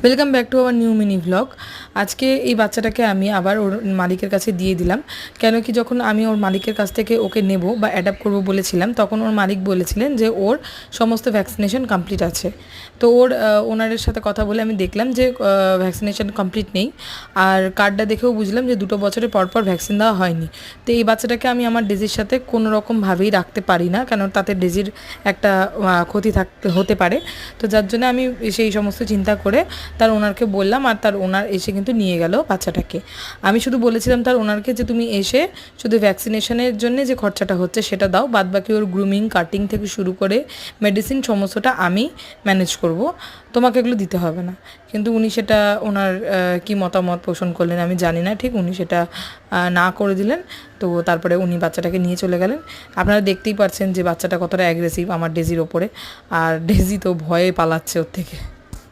Welcome back to our new mini vlog. আজকে এই বাচ্চাটাকে আমি আবার ওর মালিকের কাছে দিয়ে দিলাম। কেন কি যখন আমি ওর মালিকের কাছ থেকে ওকে নেব বা অ্যাডাপ্ট করব বলেছিলাম, তখন ওর মালিক বলেছিলেন যে ওর সমস্ত ভ্যাকসিনেশন কমপ্লিট আছে। তো ওনারের সাথে কথা বলে আমি দেখলাম যে ভ্যাকসিনেশন কমপ্লিট নেই, আর কার্ডটা দেখেও বুঝলাম যে 2 বছরের পর ভ্যাকসিন দেওয়া হয়নি। তো এই বাচ্চাটাকে আমি আমার ডেজির সাথে কোনো রকমভাবেই রাখতে পারি না, কারণ তাতে ডেজির একটা ক্ষতি হতে পারে। তো যার জন্য আমি সেই সমস্ত চিন্তা করে তার ওনারকে বললাম, আর তার ওনার এসে কিন্তু নিয়ে গেল বাচ্চাটাকে। আমি শুধু বলেছিলাম তার ওনারকে যে তুমি এসে শুধু ভ্যাকসিনেশনের জন্য যে খরচাটা হচ্ছে সেটা দাও, বাদবাকি ওর গ্রুমিং কাটিং থেকে শুরু করে মেডিসিন সমস্তটা আমি ম্যানেজ করব, তোমাকে এগুলো দিতে হবে না। কিন্তু উনি সেটা ওনার কি মতামত পোষণ করলেন আমি জানি না, ঠিক উনি সেটা না করে দিলেন। তো তারপরে উনি বাচ্চাটাকে নিয়ে চলে গেলেন। আপনারা দেখতেই পাচ্ছেন যে বাচ্চাটা কতটা অ্যাগ্রেসিভ আমার ডেজির ওপরে, আর ডেজি তো ভয়ে পালাচ্ছে ওর থেকে।